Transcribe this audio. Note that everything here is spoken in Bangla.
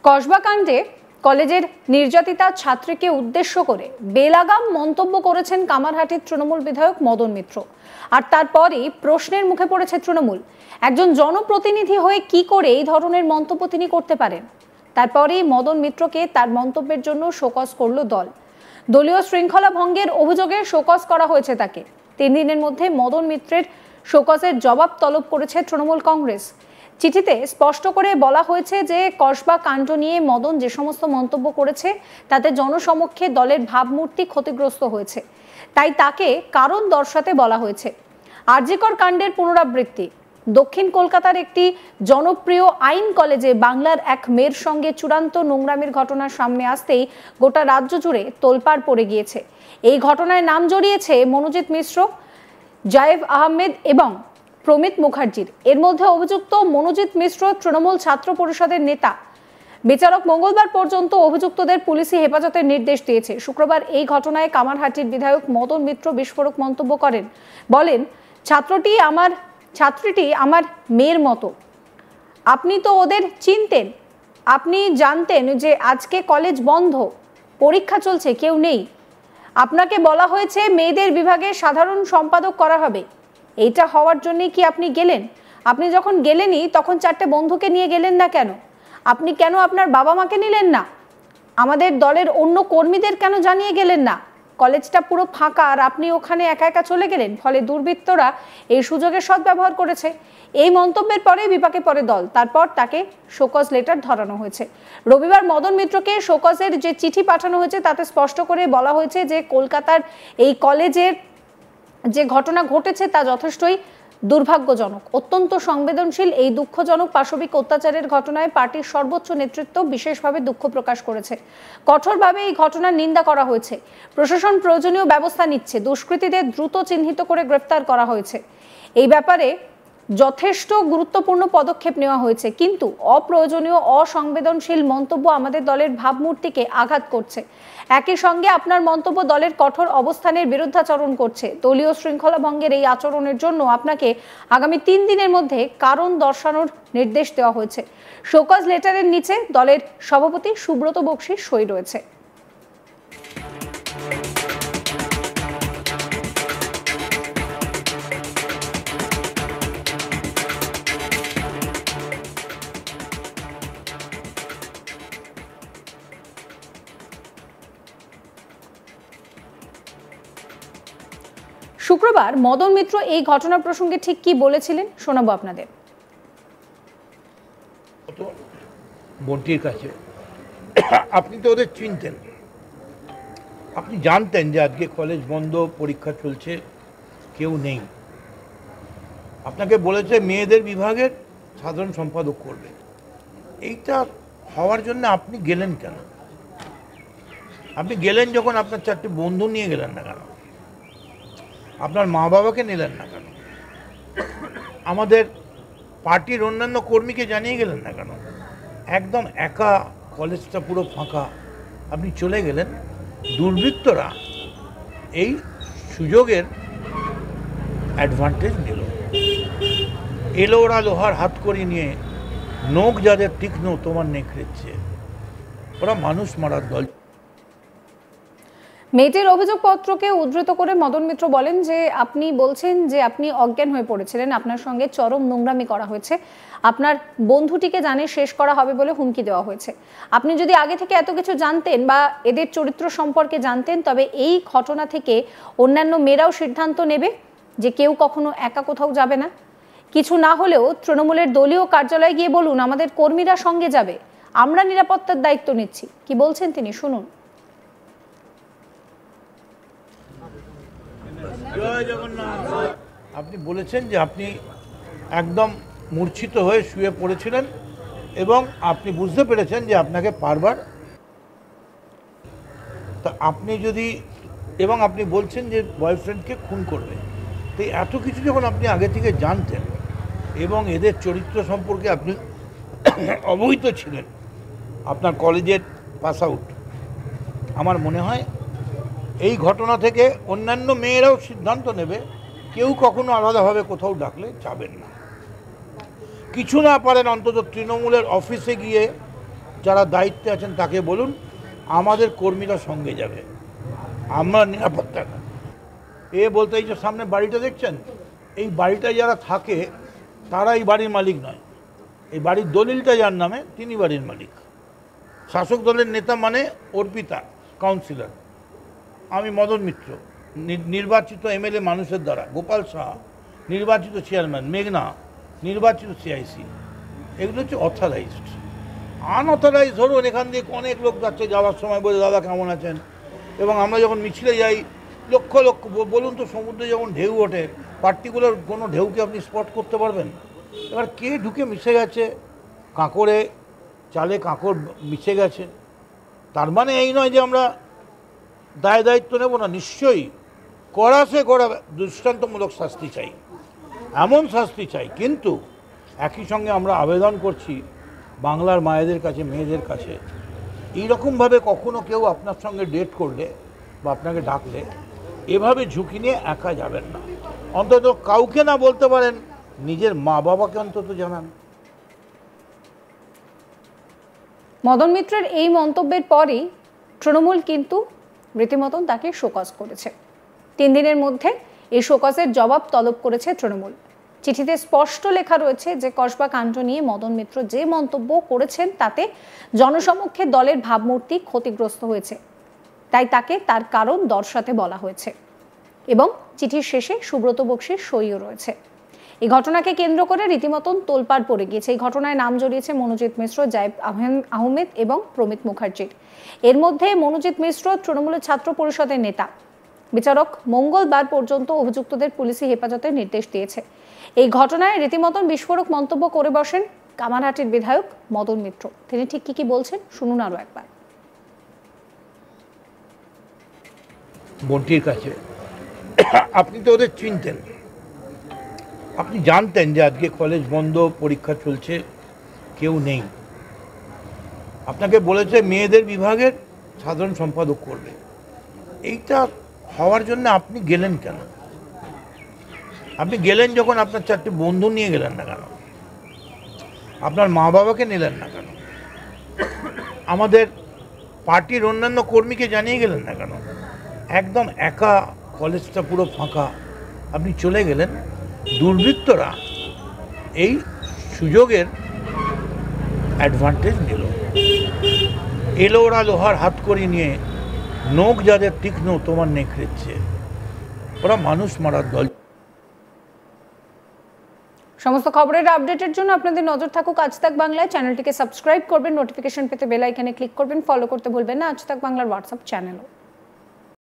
কসবা কাণ্ডে কলেজের নির্যাতিতা ছাত্রীকে উদ্দেশ্য করে বেলাগাম মন্তব্য করেছেন কামারহাটির তৃণমূল বিধায়ক মদন মিত্র। আর তারপরই প্রশ্নের মুখে পড়েছে তৃণমূল, একজন জনপ্রতিনিধি হয়ে কি করে এই ধরনের মন্তব্য তিনি করতে পারেন। তারপরেই মদন মিত্রকে তার মন্তব্যের জন্য শোকজ করল দল। দলীয় শৃঙ্খলা ভঙ্গের অভিযোগে শোকজ করা হয়েছে তাকে। 3 দিনের মধ্যে মদন মিত্রের শোকজের জবাব তলব করেছে তৃণমূল কংগ্রেস। চিঠিতে স্পষ্ট করে বলা হয়েছে যে কসবা কাণ্ড নিয়ে মদন যে সমস্ত মন্তব্য করেছে তাতে জনসমক্ষে দলের ভাবমূর্তি ক্ষতিগ্রস্ত হয়েছে, তাই তাকে কারণ দর্শাতে বলা হয়েছে। আরজিকর কাণ্ডের পুনরাবৃত্তি, দক্ষিণ কলকাতার একটি জনপ্রিয় আইন কলেজে বাংলার এক মেয়ের সঙ্গে চূড়ান্ত নোংরামির ঘটনা সামনে আসতেই গোটা রাজ্য জুড়ে তোলপাড় পড়ে গিয়েছে। এই ঘটনায় নাম জড়িয়েছে মনোজিৎ মিশ্র, জায়েব আহমেদ এবং প্রমিত মুখার্জির। এর মধ্যে অভিযুক্ত মনোজিৎ মিশ্র তৃণমূল ছাত্র পরিষদের নেতা। বিচারক মঙ্গলবার পর্যন্ত অভিযুক্তদের পুলিশি হেফাজতের নির্দেশ দিয়েছে। শুক্রবার এই ঘটনায় কামারহাটির বিধায়ক মদন মিত্র বিস্ফোরক মন্তব্য করেন। বলেন, ছাত্রীটি আমার মেয়ের মতো। আপনি তো ওদের চিনতেন, আপনি জানতেন যে আজকে কলেজ বন্ধ, পরীক্ষা চলছে, কেউ নেই। আপনাকে বলা হয়েছে মেয়েদের বিভাগে সাধারণ সম্পাদক করা হবে। এইটা হওয়ার জন্য কি আপনি গেলেন? আপনি যখন গেলেনই তখন 4টে বন্ধুকে নিয়ে গেলেন না কেন? আপনি কেন আপনার বাবা মাকে নিলেন না? আমাদের দলের অন্য কর্মীদের কেন জানিয়ে গেলেন না? কলেজটা পুরো ফাঁকা আর আপনি ওখানে একা একা চলে গেলেন, ফলে দুর্বৃত্তরা এই সুযোগের সদ্ব্যবহার করেছে। এই মন্তব্যের পরে বিপাকে পড়ে দল। তারপর তাকে শোকজ লেটার ধরানো হয়েছে। রবিবার মদন মিত্রকে শোকজের যে চিঠি পাঠানো হয়েছে তাতে স্পষ্ট করে বলা হয়েছে যে কলকাতার এই কলেজের যে ঘটনা ঘটেছে তা যথেষ্টই দুর্ভাগ্যজনক, অত্যন্ত সংবেদনশীল। এই দুঃখজনক পাশবিক অত্যাচারের ঘটনায় পার্টির সর্বোচ্চ নেতৃত্ব বিশেষভাবে দুঃখ প্রকাশ করেছে। কঠোরভাবে এই ঘটনার নিন্দা করা হয়েছে। প্রশাসন প্রয়োজনীয় ব্যবস্থা নিচ্ছে। দুষ্কৃতীদের দ্রুত চিহ্নিত করে গ্রেফতার করা হয়েছে। এই ব্যাপারে যথেষ্ট গুরুত্বপূর্ণ পদক্ষেপ নেওয়া হয়েছে, কিন্তু অপ্রয়োজনীয় অসংবেদনশীল মন্তব্য আমাদের দলের ভাবমূর্তিকে আঘাত করছে। একই সঙ্গে আপনার মন্তব্য দলের কঠোর অবস্থানের বিরুদ্ধাচরণ করছে। দলীয় শৃঙ্খলা ভঙ্গের এই আচরণের জন্য আপনাকে আগামী 3 দিনের মধ্যে কারণ দর্শানোর নির্দেশ দেওয়া হয়েছে। শোকজ লেটারের নিচে দলের সভাপতি সুব্রত বক্সির সই রয়েছে। শুক্রবার মদন মিত্র এই ঘটনা প্রসঙ্গে ঠিক কি বলেছিলেন শোনাবো আপনাদের। বন্টির কাছে আপনি তো ওদের চিনতেন, আপনি জানতেন যে আজকে কলেজ বন্ধ, পরীক্ষা চলছে, কেউ নেই। আপনাকে বলেছে মেয়েদের বিভাগের সাধারণ সম্পাদক করবে। এইটা হওয়ার জন্য আপনি গেলেন কেন? আপনি গেলেন যখন আপনার 4টে বন্ধু নিয়ে গেলেন না কেন? আপনার মা বাবাকে নিলেন না কেন? আমাদের পার্টির অন্যান্য কর্মীকে জানিয়ে গেলেন না কেন? একদম একা, কলেজটা পুরো ফাঁকা, আপনি চলে গেলেন। দুর্বৃত্তরা এই সুযোগের অ্যাডভান্টেজ নিল। এলো ওরা লোহার হাত করে নিয়ে, নখ যাদের তীক্ষ্ণ তোমার নেকড়েছে, ওরা মানুষ মারার দল। মেয়েটির অভিযোগপত্রকে উদ্ধৃত করে মদন মিত্র বলেন যে আপনি বলছেন যে আপনি অজ্ঞান হয়ে পড়েছিলেন, আপনার সঙ্গে চরম নোংরামি করা হয়েছে, আপনার বন্ধুটিকে জানে শেষ করা হবে বলে হুমকি দেওয়া হয়েছে। আপনি যদি আগে থেকে এত কিছু জানতেন বা এদের চরিত্র সম্পর্কে জানতেন, তবে এই ঘটনা থেকে অন্যান্য মেয়েরাও সিদ্ধান্ত নেবে যে কেউ কখনো একা কোথাও যাবে না। কিছু না হলেও তৃণমূলের দলীয় কার্যালয়ে গিয়ে বলুন আমাদের কর্মীরা সঙ্গে যাবে, আমরা নিরাপত্তার দায়িত্ব নিচ্ছি। কি বলছেন তিনি, শুনুন। আপনি বলেছেন যে আপনি একদম মূর্ছিত হয়ে শুয়ে পড়েছিলেন এবং আপনি বুঝতে পেরেছেন যে আপনাকে পারবার, তা আপনি যদি, এবং আপনি বলছেন যে বয়ফ্রেন্ডকে খুন করবে, তো এত কিছু যখন আপনি আগে থেকে জানতেন এবং এদের চরিত্র সম্পর্কে আপনি অবহিত ছিলেন, আপনার কলেজের পাস আউট, আমার মনে হয় এই ঘটনা থেকে অন্যান্য মেয়েরাও সিদ্ধান্ত নেবে কেউ কখনো আলাদাভাবে কোথাও ডাকলে যাবেন না। কিছু না পারেন অন্তত তৃণমূলের অফিসে গিয়ে যারা দায়িত্বে আছেন তাকে বলুন আমাদের কর্মীরা সঙ্গে যাবে, আমরা নিরাপত্তা না। এ বলতে এই যে সামনে বাড়িটা দেখছেন, এই বাড়িটা যারা থাকে তারা এই বাড়ির মালিক নয়, এই বাড়ির দলিলটা যার নামে তিনি বাড়ির মালিক। শাসক দলের নেতা মানে অর্পিতা কাউন্সিলর, আমি মদন মিত্র নির্বাচিত এমএলএ মানুষের দ্বারা, গোপাল সাহা নির্বাচিত চেয়ারম্যান, মেঘনা নির্বাচিত সিআইসি, এগুলো হচ্ছে অথরাইজড। আনঅথরাইজ ধরুন এখান দিয়ে অনেক লোক যাচ্ছে, যাওয়ার সময় বলে দাদা কেমন আছেন, এবং আমরা যখন মিছিলে যাই লক্ষ লক্ষ, বলুন তো সমুদ্রে যখন ঢেউ ওঠে পার্টিকুলার কোনো ঢেউকে আপনি স্পট করতে পারবেন? এবার কে ঢুকে মিশে গেছে, কাঁকড়ে চালে কাঁকড় মিশে গেছে, তার মানে এই নয় যে আমরা দায়িত্ব নেব না। নিশ্চয়ই কড়াসে কড়া দৃষ্টান্তমূলক শাস্তি চাই, এমন শাস্তি চাই, কিন্তু একই সঙ্গে আমরা আবেদন করছি বাংলার মায়েদের কাছে, মেয়েদের কাছে, এইরকমভাবে কখনো কেউ আপনার সঙ্গে ডেট করলে বা আপনাকে ডাকলে এভাবে ঝুঁকি নিয়ে একা যাবেন না। অন্তত কাউকে না বলতে পারেন, নিজের মা বাবাকে অন্তত জানান। মদন মিত্রের এই মন্তব্যের পরই তৃণমূল কিন্তু রীতিমতন তাকে শোকজ করেছে। 3 দিনের মধ্যে এই শোকজের জবাব তলব করেছে তৃণমূল। চিঠিতে স্পষ্ট লেখা রয়েছে যে কসবা কাণ্ড নিয়ে মদন মিত্র যে মন্তব্য করেছেন তাতে জনসমক্ষে দলের ভাবমূর্তি ক্ষতিগ্রস্ত হয়েছে, তাই তাকে তার কারণ দর্শাতে বলা হয়েছে, এবং চিঠির শেষে সুব্রত বক্সির সইও রয়েছে। এই ঘটনাকে কেন্দ্র করে রীতিমতন তোলপাড় পড়ে গিয়েছে। এই ঘটনায় নাম জড়িয়েছে মনোজিৎ মিশ্র, জায়েদ আহমেদ এবং প্রমিত মুখার্জির। এর মধ্যে মনোজিৎ মিশ্র তৃণমূলের ছাত্র পরিষদের নেতা। বিচারক মঙ্গলবার পর্যন্ত অভিযুক্তদের পুলিশি হেফাজতের নির্দেশ দিয়েছে। এই ঘটনায় রীতিমতন বিস্ফোরক মন্তব্য করে বসেন কামারহাটির বিধায়ক মদন মিত্র। তিনি ঠিক কি বলছেন শুনুন আরো একবার। বন্টির কাছে আপনি তো ওদের চিনতেন, আপনি জানতেন যে আজকে কলেজ বন্ধ, পরীক্ষা চলছে, কেউ নেই। আপনাকে বলেছে মেয়েদের বিভাগের সাধারণ সম্পাদক করবে। এইটা হওয়ার জন্য আপনি গেলেন কেন? আপনি গেলেন যখন আপনার 4টে বন্ধু নিয়ে গেলেন না কেন? আপনার মা বাবাকে নিলেন না কেন? আমাদের পার্টির অন্যান্য কর্মীকে জানিয়ে গেলেন না কেন? একদম একা, কলেজটা পুরো ফাঁকা, আপনি চলে গেলেন। দুর্বৃত্তরা এই সুযোগের অ্যাডভান্টেজ নিল, এলো ওরা লোহার হাত করি নিয়ে, নখ যাদের তীক্ষ্ণ তোমার নেকড়েছে, ওরা মানুষ মারার দল। সমস্ত খবরের আপডেটের জন্য আপনাদের নজর থাকুক আজ তাক বাংলায়। চ্যানেলটিকে সাবস্ক্রাইব করবেন, নোটিফিকেশন পেতে বেল আইকনে ক্লিক করবেন, ফলো করতে ভুলবেন না আজ তাক বাংলার হোয়াটসঅ্যাপ চ্যানেলও।